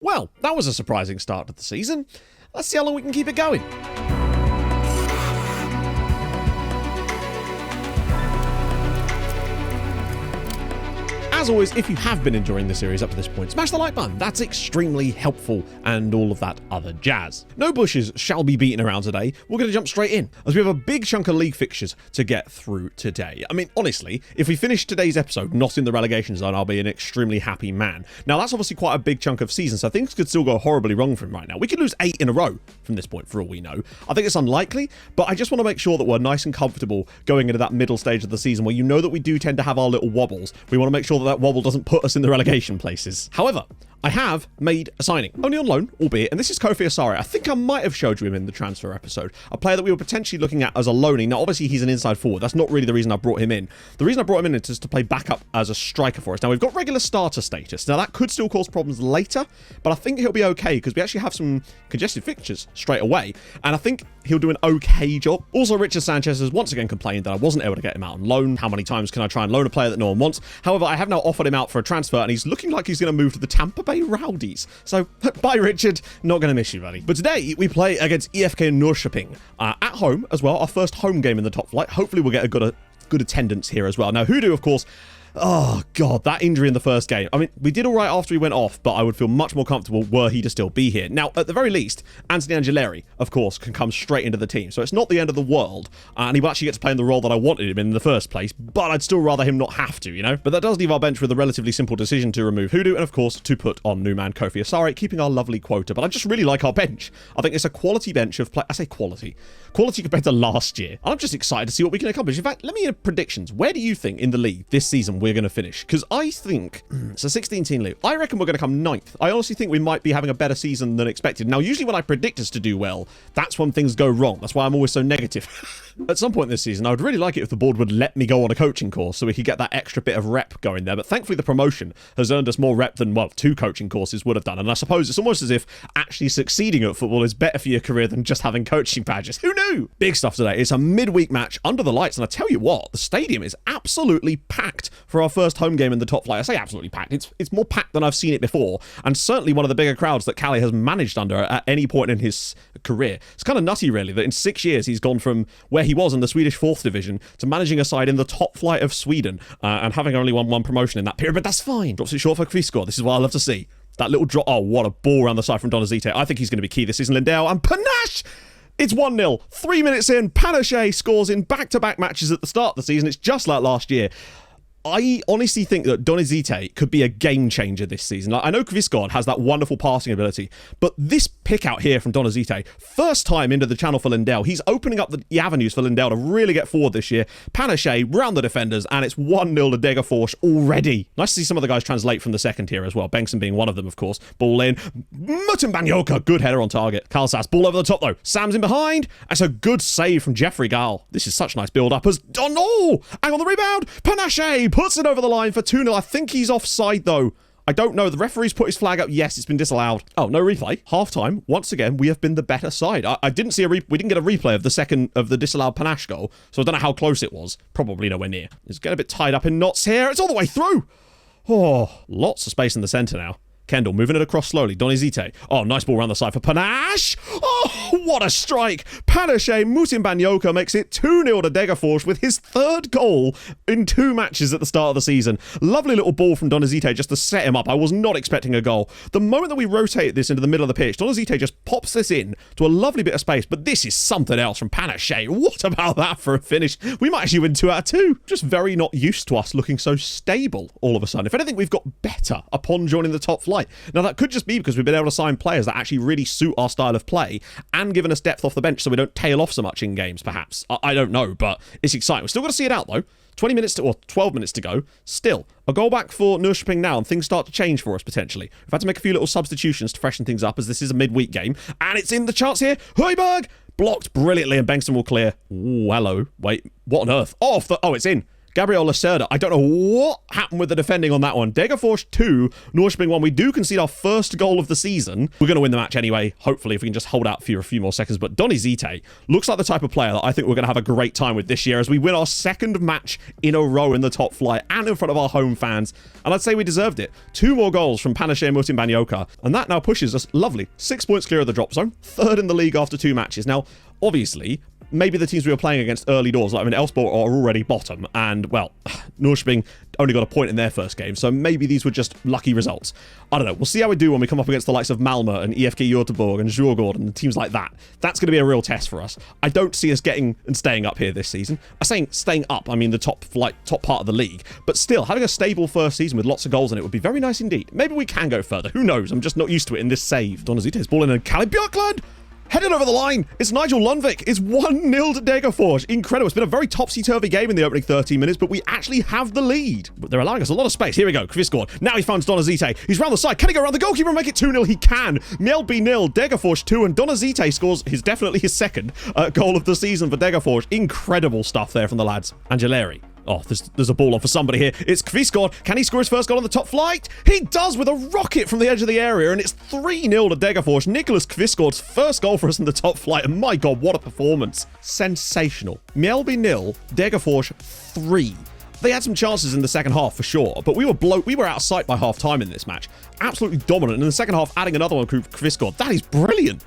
Well, that was a surprising start to the season. Let's see how long we can keep it going. As always, if you have been enjoying the series up to this point, smash the like button. That's extremely helpful and all of that other jazz. No bushes shall be beaten around today. We're going to jump straight in as we have a big chunk of league fixtures to get through today. I mean, honestly, if we finish today's episode not in the relegation zone, I'll be an extremely happy man. Now, that's obviously quite a big chunk of season, so things could still go horribly wrong for him right now. We could lose 8 in a row from this point, for all we know. I think it's unlikely, but I just want to make sure that we're nice and comfortable going into that middle stage of the season where you know that we do tend to have our little wobbles. We want to make sure that wobble doesn't put us in the relegation places. However, I have made a signing, only on loan, albeit, and this is Kofi Asare. I think I might have showed you him in the transfer episode. A player that we were potentially looking at as a loanee. Now, obviously, he's an inside forward. That's not really the reason I brought him in. The reason I brought him in is to play backup as a striker for us. Now, we've got regular starter status. Now, that could still cause problems later, but I think he'll be okay because we actually have some congested fixtures straight away, and I think he'll do an okay job. Also, Richard Sanchez has once again complained that I wasn't able to get him out on loan. How many times can I try and loan a player that no one wants? However, I have now offered him out for a transfer, and he's looking like he's going to move to the Tampa Bay Rowdies. So, bye Richard, not going to miss you, buddy. But today, we play against EFK Norrköping at home as well, our first home game in the top flight. Hopefully we'll get a good attendance here as well. Now, Hoodoo, of course, oh god, that injury in the first game. I mean, we did all right after he went off, but I would feel much more comfortable were he to still be here. Now, at the very least, Anthony Angeleri, of course, can come straight into the team. So it's not the end of the world, and he will actually get to play in the role that I wanted him in the first place, but I'd still rather him not have to, you know? But that does leave our bench with a relatively simple decision to remove Hoodoo, and of course, to put on new man Kofi Asare, keeping our lovely quota. But I just really like our bench. I think it's a quality bench of play. I say quality. Quality compared to last year. I'm just excited to see what we can accomplish. In fact, let me have predictions. Where do you think in the league this season we're going to finish? Because I think it's a 16-team league. I reckon we're going to come 9th. I honestly think we might be having a better season than expected. Now, usually when I predict us to do well, that's when things go wrong. That's why I'm always so negative. At some point this season, I would really like it if the board would let me go on a coaching course so we could get that extra bit of rep going there. But thankfully, the promotion has earned us more rep than, well, 2 coaching courses would have done. And I suppose it's almost as if actually succeeding at football is better for your career than just having coaching badges. Who knew? Big stuff today. It's a midweek match under the lights. And I tell you what, the stadium is absolutely packed for our first home game in the top flight. I say absolutely packed. It's more packed than I've seen it before. And certainly one of the bigger crowds that Calais has managed under at any point in his career. It's kind of nutty, really, that in 6 years he's gone from where he was in the Swedish 4th division to managing a side in the top flight of Sweden and having only won 1 promotion in that period. But that's fine. Drops it short for Kvistgaard. This is what I love to see. That little drop. Oh, what a ball around the side from Donizete. I think he's going to be key this season. Lindell and Panache. It's 1-0. 3 minutes in, Panache scores in back-to-back matches at the start of the season. It's just like last year. I honestly think that Donizete could be a game changer this season. Like, I know Kvistgaard has that wonderful passing ability, but this pick out here from Donizete, first time into the channel for Lindell, he's opening up the avenues for Lindell to really get forward this year. Panache round the defenders, and it's 1-0 to Degerfors already. Nice to see some of the guys translate from the second tier as well. Bengtsson being one of them, of course. Ball in. Mutimbanyoka, good header on target. Kalsas, ball over the top though. Sam's in behind. That's a good save from Jeffrey Gall. This is such nice build up as oh, hang on the rebound. Panache puts it over the line for 2-0. I think he's offside though. I don't know. The referee's put his flag up. Yes, it's been disallowed. Oh, no replay. Half time. Once again, we have been the better side. I didn't see we didn't get a replay of the disallowed Panache goal, so I don't know how close it was. Probably nowhere near. It's getting a bit tied up in knots here. It's all the way through. Oh, lots of space in the centre now. Kendall moving it across slowly. Donizete. Oh, nice ball around the side for Panache. Oh, what a strike. Panache Mutimbanyoka makes it 2-0 to Degerfors with his 3rd goal in 2 matches at the start of the season. Lovely little ball from Donizete just to set him up. I was not expecting a goal. The moment that we rotate this into the middle of the pitch, Donizete just pops this in to a lovely bit of space. But this is something else from Panache. What about that for a finish? We might actually win 2 out of 2. Just very not used to us looking so stable all of a sudden. If anything, we've got better upon joining the top flight. Now, that could just be because we've been able to sign players that actually really suit our style of play and given us depth off the bench so we don't tail off so much in games, perhaps. I don't know, but it's exciting. We've still got to see it out, though. 12 minutes to go. Still, a goal back for Norrköping now, and things start to change for us, potentially. We've had to make a few little substitutions to freshen things up, as this is a midweek game. And it's in the chance here. Højbjerg! Blocked brilliantly, and Bengtsson will clear. Ooh, hello. Wait, what on earth? Oh, it's in. Gabriel Lacerda. I don't know what happened with the defending on that one. Degerfors 2, Norrköping 1. We do concede our first goal of the season. We're going to win the match anyway, hopefully, if we can just hold out for a few more seconds. But Donizete looks like the type of player that I think we're going to have a great time with this year as we win our second match in a row in the top flight and in front of our home fans. And I'd say we deserved it. 2 more goals from Panache Mutin Banyoka. And that now pushes us, lovely, 6 points clear of the drop zone. 3rd in the league after 2 matches. Now, obviously, maybe the teams we were playing against early doors, like, I mean, Elfsborg are already bottom, and, well, Norrköping only got a point in their first game, so maybe these were just lucky results. I don't know. We'll see how we do when we come up against the likes of Malmö and EFK Göteborg and Djurgården and teams like that. That's going to be a real test for us. I don't see us getting and staying up here this season. I'm saying staying up, I mean the top part of the league, but still, having a stable first season with lots of goals in it would be very nice indeed. Maybe we can go further. Who knows? I'm just not used to it in this save. Donazete's ball in and Kalle Björklund! Headed over the line. It's Nigel Lundvik. It's 1-0 to Degerfors. Incredible. It's been a very topsy-turvy game in the opening 13 minutes, but we actually have the lead. But they're allowing us a lot of space. Here we go. Kvistgaard. Now he finds Donizete. He's round the side. Can he go around the goalkeeper and make it 2-0? He can. Mjällby 0. Degerfors 2. And Donizete scores definitely his second goal of the season for Degerfors. Incredible stuff there from the lads. Angeleri. Oh, there's a ball on for somebody here. It's Kvistgaard. Can he score his first goal on the top flight? He does with a rocket from the edge of the area, and it's 3-0 to Degerfors. Nicholas Kvistgaard's first goal for us in the top flight, and my God, what a performance. Sensational. Mjällby 0, Degerfors 3. They had some chances in the second half for sure, but we were out of sight by half time in this match. Absolutely dominant. And in the second half, adding another one, Kvistgaard. That is brilliant.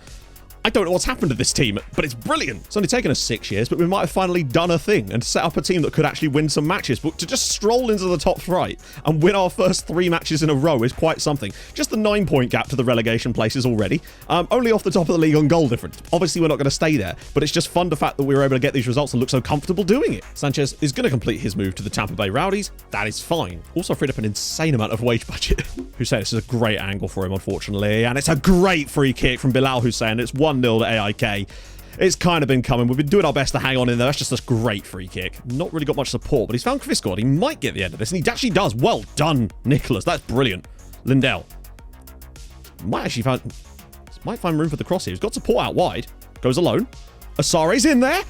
I don't know what's happened to this team, but it's brilliant. It's only taken us 6 years, but we might have finally done a thing and set up a team that could actually win some matches. But to just stroll into the top right and win our first 3 matches in a row is quite something. Just the 9-point gap to the relegation places already. Only off the top of the league on goal difference. Obviously, we're not going to stay there, but it's just fun the fact that we were able to get these results and look so comfortable doing it. Sanchez is going to complete his move to the Tampa Bay Rowdies. That is fine. Also freed up an insane amount of wage budget. Hussein, this is a great angle for him, unfortunately. And it's a great free kick from Bilal Hussein. It's 1-0 to AIK. It's kind of been coming. We've been doing our best to hang on in there. That's just a great free kick. Not really got much support, but he's found Kvistgaard. He might get the end of this, and he actually does. Well done, Nicholas. That's brilliant. Lindell. Might find room for the cross here. He's got support out wide. Goes alone. Asare's in there.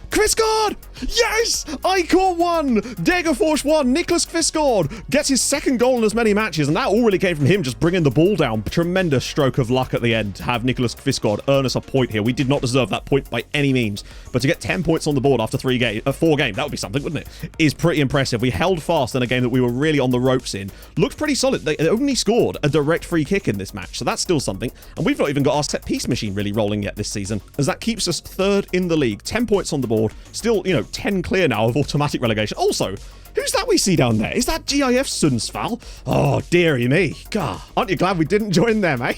Kvistgaard! Yes! I caught 1! Degerfors 1. Nicholas Kvistgaard gets his second goal in as many matches, and that all really came from him just bringing the ball down. Tremendous stroke of luck at the end to have Nicholas Kvistgaard earn us a point here. We did not deserve that point by any means, but to get 10 points on the board after 4 games, that would be something, wouldn't it? Is pretty impressive. We held fast in a game that we were really on the ropes in. Looked pretty solid. They only scored a direct free kick in this match, so that's still something. And we've not even got our set-piece machine really rolling yet this season, as that keeps us 3rd in the league. 10 points on the board. Still, 10 clear now of automatic relegation. Also, who's that we see down there? Is that GIF Sundsvall? Oh, dearie me. God, aren't you glad we didn't join them, eh?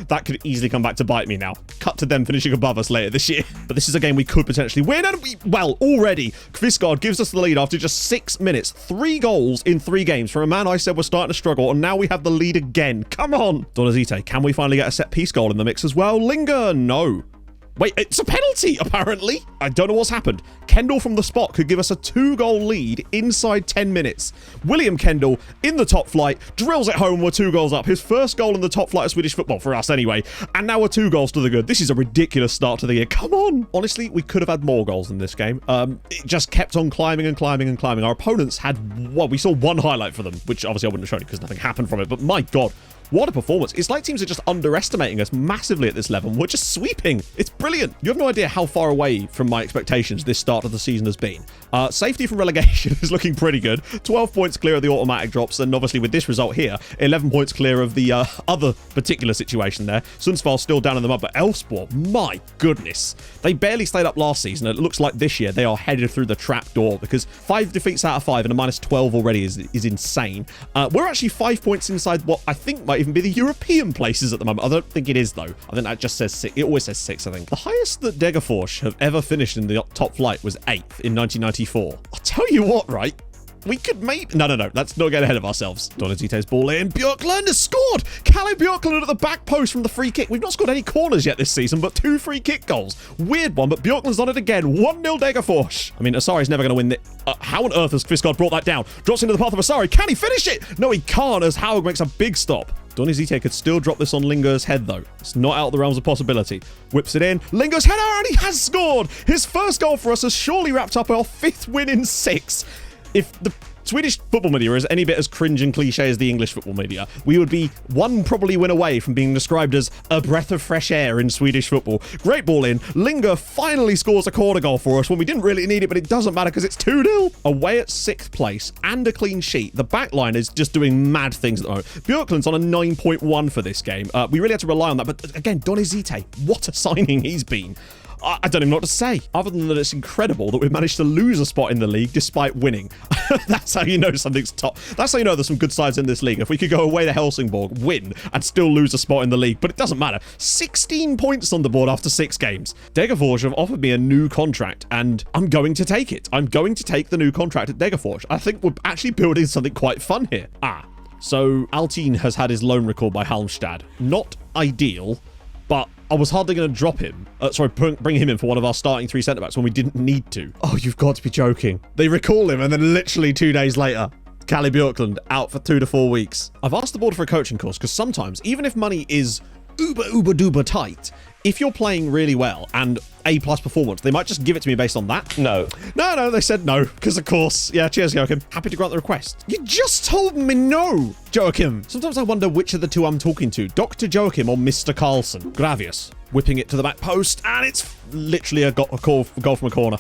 That could easily come back to bite me now. Cut to them finishing above us later this year. But this is a game we could potentially win, and already, Kvistgaard gives us the lead after just 6 minutes. 3 goals in 3 games for a man I said was starting to struggle, and now we have the lead again. Come on! Donizete, can we finally get a set-piece goal in the mix as well? Linger, no. Wait, it's a penalty, apparently. I don't know what's happened. Kendall from the spot could give us a 2-goal lead inside 10 minutes. William Kendall in the top flight, drills it home. We're 2 goals up. His first goal in the top flight of Swedish football for us anyway. And now we're 2 goals to the good. This is a ridiculous start to the year. Come on. Honestly, we could have had more goals in this game. It just kept on climbing and climbing and climbing. Our opponents had, we saw 1 highlight for them, which obviously I wouldn't have shown you because nothing happened from it. But my God. What a performance. It's like teams are just underestimating us massively at this level. We're just sweeping. It's brilliant. You have no idea how far away from my expectations this start of the season has been. Safety from relegation is looking pretty good. 12 points clear of the automatic drops, and obviously with this result here, 11 points clear of the other particular situation there. Sundsvall still down in the mud, but Elfsborg, my goodness. They barely stayed up last season. It looks like this year they are headed through the trap door because 5 defeats out of 5 and a minus 12 already is insane. We're actually 5 points inside what I think might even be the European places at the moment. I don't think it is, though. I think that just says 6. It always says 6, I think. The highest that Degerfors have ever finished in the top flight was 8th in 1994. I'll tell you what, right? We could maybe... No. Let's not get ahead of ourselves. Donizite's ball in. Björklund has scored! Kalle Björklund at the back post from the free kick. We've not scored any corners yet this season, but 2 free kick goals. Weird one, but Björklund's on it again. 1-0 Degerfors. I mean, Asari's never going to win the... how on earth has Kvistgaard brought that down? Drops into the path of Asari. Can he finish it? No, he can't, as Howard makes a big stop. Donizete could still drop this on Lingo's head, though. It's not out of the realms of possibility. Whips it in. Lingo's header, and he has scored! His first goal for us has surely wrapped up our 5th win in 6. If the Swedish football media is any bit as cringe and cliche as the English football media, we would be one probably win away from being described as a breath of fresh air in Swedish football. Great ball in. Lingo finally scores a corner goal for us when we didn't really need it, but it doesn't matter because it's 2-0. Away at 6th place and a clean sheet. The back line is just doing mad things at the moment. Björklund's on a 9.1 for this game. We really had to rely on that, but again, Donizete, what a signing he's been. I don't even know what to say, other than that it's incredible that we've managed to lose a spot in the league despite winning. That's how you know something's top. That's how you know there's some good sides in this league. If we could go away to Helsingborg, win, and still lose a spot in the league, but it doesn't matter. 16 points on the board after 6 games. Degerfors have offered me a new contract, and I'm going to take it. I'm going to take the new contract at Degerfors. I think we're actually building something quite fun here. So Altin has had his loan recalled by Halmstad. Not ideal, but I was hardly going to drop him. Bring him in for one of our starting 3 centre-backs when we didn't need to. Oh, you've got to be joking. They recall him, and then literally 2 days later, Kalle Björklund out for 2 to 4 weeks. I've asked the board for a coaching course because sometimes, even if money is uber tight, if you're playing really well and A+ performance, they might just give it to me based on that. No, they said no, because of course. Yeah, cheers, Joachim. Happy to grant the request. You just told me no, Joachim. Sometimes I wonder which of the two I'm talking to, Dr. Joachim or Mr. Carlson. Gravius, whipping it to the back post, and it's literally a goal from a corner.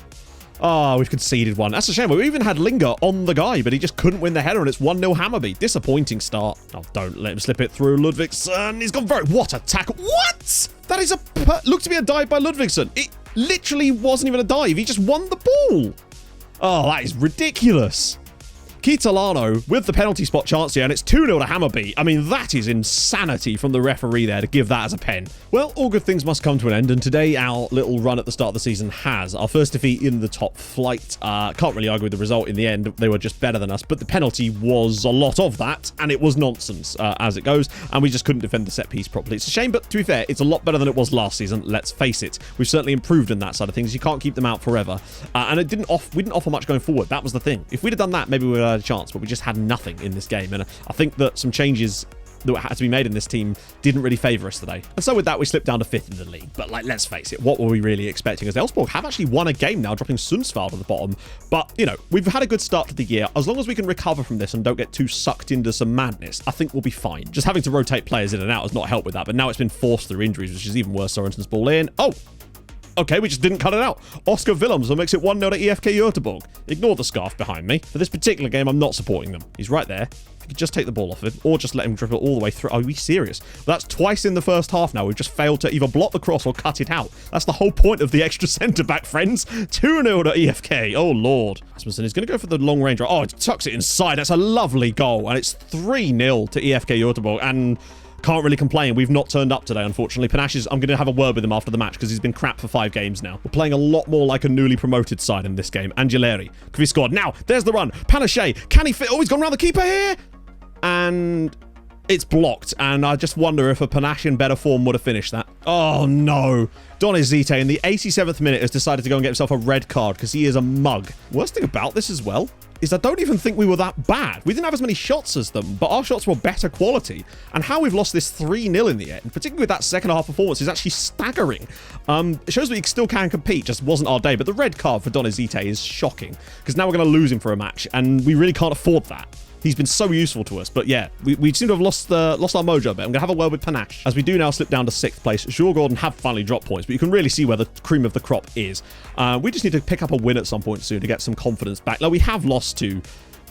Oh, we've conceded one. That's a shame. We even had Lingo on the guy, but he just couldn't win the header, and it's 1-0 Hammarby. Disappointing start. Oh, don't let him slip it through. Ludvigsson, he's gone very... What a tackle. What? That is looked to be a dive by Ludvigsson. It literally wasn't even a dive. He just won the ball. Oh, that is ridiculous. Kitalano with the penalty spot chance here, and it's 2-0 to Hammarby. I mean, that is insanity from the referee there to give that as a pen. Well, all good things must come to an end, and today our little run at the start of the season has. Our first defeat in the top flight. Can't really argue with the result in the end. They were just better than us, but the penalty was a lot of that, and it was nonsense as it goes, and we just couldn't defend the set piece properly. It's a shame, but to be fair, it's a lot better than it was last season, let's face it. We've certainly improved in that side of things. You can't keep them out forever, and we didn't offer much going forward. That was the thing. If we'd have done that, maybe we would have had a chance, but we just had nothing in this game, and I think that some changes that had to be made in this team didn't really favour us today. And so with that, we slipped down to 5th in the league. But let's face it, what were we really expecting? As Elfsborg have actually won a game now, dropping Sundsvall at the bottom. But, you know, we've had a good start to the year. As long as we can recover from this and don't get too sucked into some madness, I think we'll be fine. Just having to rotate players in and out has not helped with that, but now it's been forced through injuries, which is even worse. Sorensen's ball in. Oh! Okay, we just didn't cut it out. Oscar Willems makes it 1-0 to EFK Göteborg. Ignore the scarf behind me. For this particular game, I'm not supporting them. He's right there. If you could just take the ball off him, or just let him dribble all the way through. Are we serious? That's twice in the first half now. We've just failed to either block the cross or cut it out. That's the whole point of the extra centre-back, friends. 2-0 to EFK. Oh, Lord. Rasmussen is going to go for the long range. Oh, it tucks it inside. That's a lovely goal. And it's 3-0 to EFK Göteborg. And... can't really complain. We've not turned up today, unfortunately. Panache I'm going to have a word with him after the match because he's been crap for 5 games now. We're playing a lot more like a newly promoted side in this game. Angeleri could be scored. Now, there's the run. Panache, can he fit? Oh, he's gone around the keeper here. And it's blocked. And I just wonder if a Panache in better form would have finished that. Oh, no. Donizete in the 87th minute has decided to go and get himself a red card because he is a mug. Worst thing about this as well is I don't even think we were that bad. We didn't have as many shots as them, but our shots were better quality. And how we've lost this 3-0 in the end, particularly with that second half performance, is actually staggering. It shows we still can compete, just wasn't our day. But the red card for Donizete is shocking, because now we're going to lose him for a match, and we really can't afford that. He's been so useful to us, but yeah, we seem to have lost our mojo a bit. I'm going to have a word with Panache. As we do now slip down to 6th place, Djurgården have finally dropped points, but you can really see where the cream of the crop is. We just need to pick up a win at some point soon to get some confidence back. Now, we have lost to...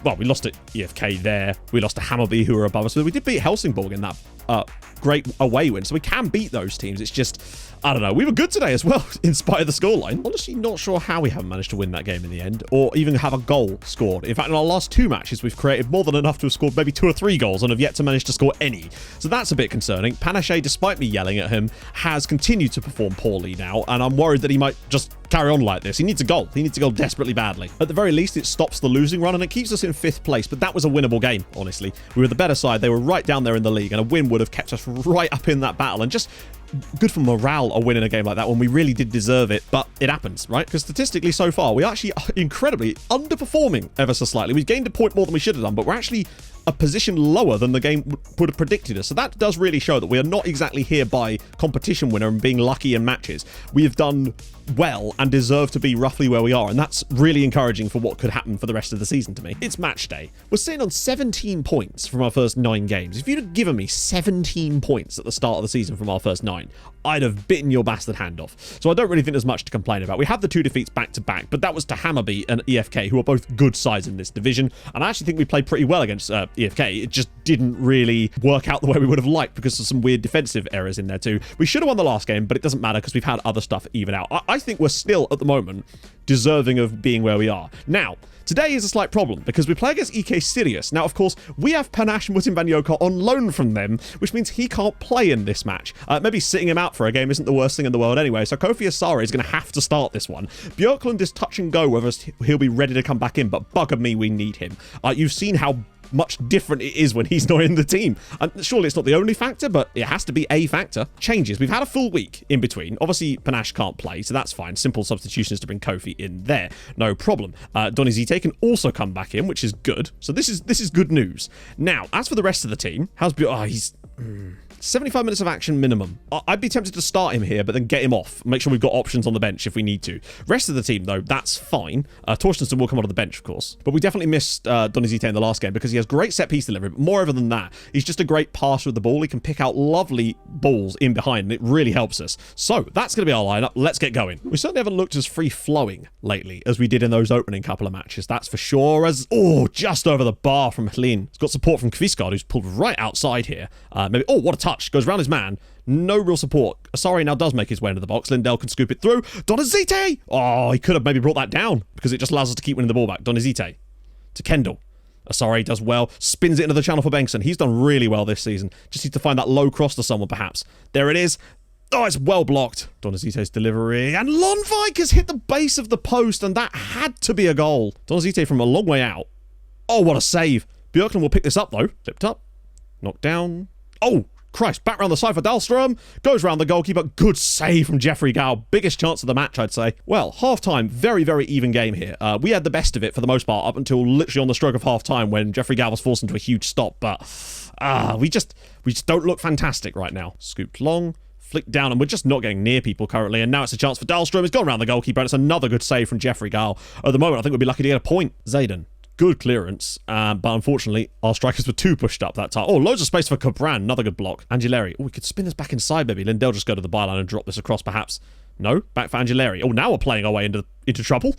well, we lost to EFK there. We lost to Hammarby, who are above us. But we did beat Helsingborg in that great away win. So we can beat those teams. It's just, I don't know. We were good today as well, in spite of the scoreline. Honestly, not sure how we haven't managed to win that game in the end, or even have a goal scored. In fact, in our last 2 matches, we've created more than enough to have scored maybe 2 or 3 goals and have yet to manage to score any. So that's a bit concerning. Panache, despite me yelling at him, has continued to perform poorly now, and I'm worried that he might just carry on like this. He needs a goal. He needs a goal desperately badly. At the very least, it stops the losing run, and it keeps us in 5th place, but that was a winnable game, honestly. We were the better side. They were right down there in the league, and a win would have kept us right up in that battle, and just good for morale, a win in a game like that when we really did deserve it, but it happens, right? Because statistically so far, we actually are incredibly underperforming ever so slightly. We've gained a point more than we should have done, but we're actually a position lower than the game would have predicted us. So that does really show that we are not exactly here by competition winner and being lucky in matches. We have done well and deserve to be roughly where we are, and that's really encouraging for what could happen for the rest of the season to me. It's match day. We're sitting on 17 points from our first 9 games. If you'd have given me 17 points at the start of the season from our first 9, I'd have bitten your bastard hand off. So I don't really think there's much to complain about. We have the 2 defeats back to back, but that was to Hammerby and EFK, who are both good sides in this division, and I actually think we played pretty well against EFK. It just didn't really work out the way we would have liked because of some weird defensive errors in there too. We should have won the last game, but it doesn't matter because we've had other stuff even out. I think we're still, at the moment, deserving of being where we are. Now, today is a slight problem because we play against EK Sirius. Now, of course, we have Panache Mutin Banyoko on loan from them, which means he can't play in this match. Maybe sitting him out for a game isn't the worst thing in the world anyway, so Kofi Asare is going to have to start this one. Björklund is touch and go whether he'll be ready to come back in, but bugger me, we need him. You've seen how much different it is when he's not in the team. And surely it's not the only factor, but it has to be a factor. Changes. We've had a full week in between. Obviously, Panache can't play, so that's fine. Simple substitutions to bring Kofi in there. No problem. Donizete can also come back in, which is good. So this is good news. Now, as for the rest of the team, how's he's 75 minutes of action minimum. I'd be tempted to start him here, but then get him off. Make sure we've got options on the bench if we need to. Rest of the team, though, that's fine. Torstenson will come onto the bench, of course. But we definitely missed Donizete in the last game because he has great set-piece delivery. But moreover than that, he's just a great passer of the ball. He can pick out lovely balls in behind, and it really helps us. So that's going to be our lineup. Let's get going. We certainly haven't looked as free-flowing lately as we did in those opening couple of matches. That's for sure. Just over the bar from Helene. He's got support from Kvistgaard, who's pulled right outside here. What a touch. Goes around his man. No real support. Asare now does make his way into the box. Lindell can scoop it through. Donizete! Oh, he could have maybe brought that down because it just allows us to keep winning the ball back. Donizete to Kendall. Asare does well. Spins it into the channel for Bengtsson. He's done really well this season. Just needs to find that low cross to someone, perhaps. There it is. Oh, it's well blocked. Donizete's delivery. And Lonvik has hit the base of the post, and that had to be a goal. Donizete from a long way out. Oh, what a save. Björklund will pick this up, though. Flipped up. Knocked down. Oh, Christ, back round the side for Dahlstrom. Goes round the goalkeeper. Good save from Jeffrey Gao. Biggest chance of the match, I'd say. Well, half-time, very, very even game here. We had the best of it for the most part up until literally on the stroke of half-time when Jeffrey Gao was forced into a huge stop. But we just don't look fantastic right now. Scooped long. Flicked down, and we're just not getting near people currently. And now it's a chance for Dahlstrom. He's gone around the goalkeeper, and it's another good save from Jeffrey Gao. At the moment, I think we'd be lucky to get a point. Zayden. Good clearance, but unfortunately, our strikers were too pushed up that time. Oh, loads of space for Cabran. Another good block. Angileri. Oh, we could spin this back inside, maybe. Lindell just go to the byline and drop this across, perhaps. No, back for Angileri. Oh, now we're playing our way into trouble.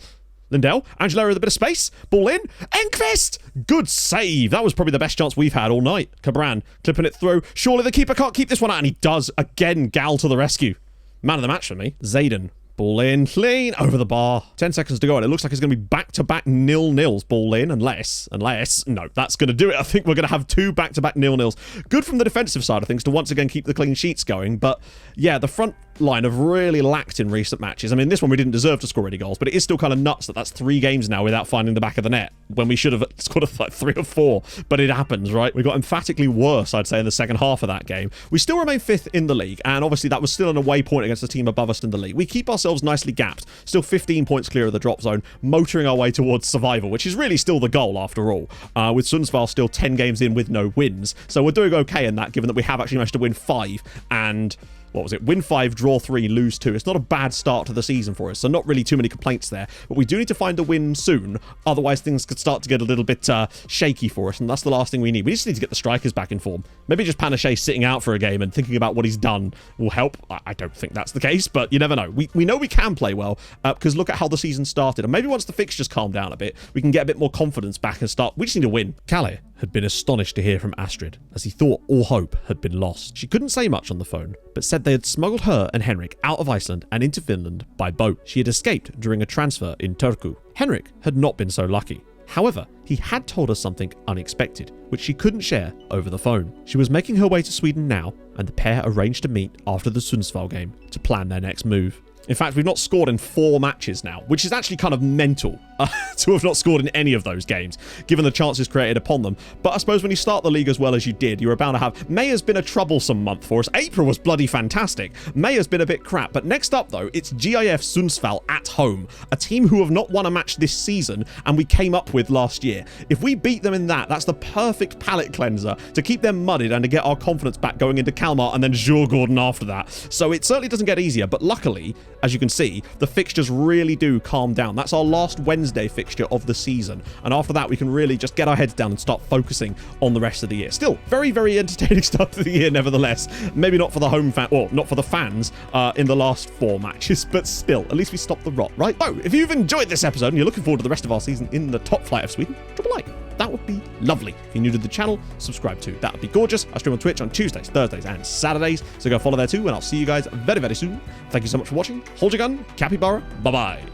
Lindell. Angileri with a bit of space. Ball in. Enquist! Good save. That was probably the best chance we've had all night. Cabran clipping it through. Surely the keeper can't keep this one out, and he does. Again, Gal to the rescue. Man of the match for me. Zayden. Ball in, clean, over the bar. 10 seconds to go, and it looks like it's going to be back-to-back 0-0s. Ball in, unless, no, that's going to do it. I think we're going to have 2 back-to-back 0-0s. Good from the defensive side of things to once again keep the clean sheets going, but yeah, the front line have really lacked in recent matches. I mean, this one we didn't deserve to score any goals, but it is still kind of nuts that that's 3 games now without finding the back of the net, when we should have scored like 3 or 4, but it happens, right? We got emphatically worse, I'd say, in the second half of that game. We still remain 5th in the league, and obviously that was still an away point against the team above us in the league. We keep ourselves nicely gapped, still 15 points clear of the drop zone, motoring our way towards survival, which is really still the goal after all, with Sundsvall still 10 games in with no wins. So we're doing okay in that, given that we have actually managed to win 5 and... what was it? Win 5, draw 3, lose 2. It's not a bad start to the season for us, so not really too many complaints there. But we do need to find a win soon, otherwise things could start to get a little bit shaky for us, and that's the last thing we need. We just need to get the strikers back in form. Maybe just Panache sitting out for a game and thinking about what he's done will help. I don't think that's the case, but you never know. We know we can play well, because look at how the season started. And maybe once the fixtures calm down a bit, we can get a bit more confidence back and start. We just need to win. Kalle had been astonished to hear from Astrid, as he thought all hope had been lost. She couldn't say much on the phone, but said they had smuggled her and Henrik out of Iceland and into Finland by boat. She had escaped during a transfer in Turku. Henrik had not been so lucky. However, he had told us something unexpected, which she couldn't share over the phone. She was making her way to Sweden now, and the pair arranged to meet after the Sundsvall game to plan their next move. In fact, we've not scored in 4 matches now, which is actually kind of mental to have not scored in any of those games, given the chances created upon them. But I suppose when you start the league as well as you did, you're about to have... May has been a troublesome month for us. April was bloody fantastic. May has been a bit crap. But next up, though, it's GIF Sundsvall at home, a team who have not won a match this season and we came up with last year. If we beat them in that, that's the perfect palate cleanser to keep them muddied and to get our confidence back going into Kalmar and then Djurgården after that. So it certainly doesn't get easier, but luckily, as you can see, the fixtures really do calm down. That's our last Wednesday fixture of the season. And after that, we can really just get our heads down and start focusing on the rest of the year. Still, very, very entertaining start to the year, nevertheless. Maybe not for the home fan, or not for the fans in the last 4 matches, but still, at least we stopped the rot, right? So, if you've enjoyed this episode and you're looking forward to the rest of our season in the top flight of Sweden, drop a like. That would be lovely. If you're new to the channel, subscribe too. That would be gorgeous. I stream on Twitch on Tuesdays, Thursdays, and Saturdays, so go follow there too, and I'll see you guys very, very soon. Thank you so much for watching. Hold your gun, capybara, bye-bye.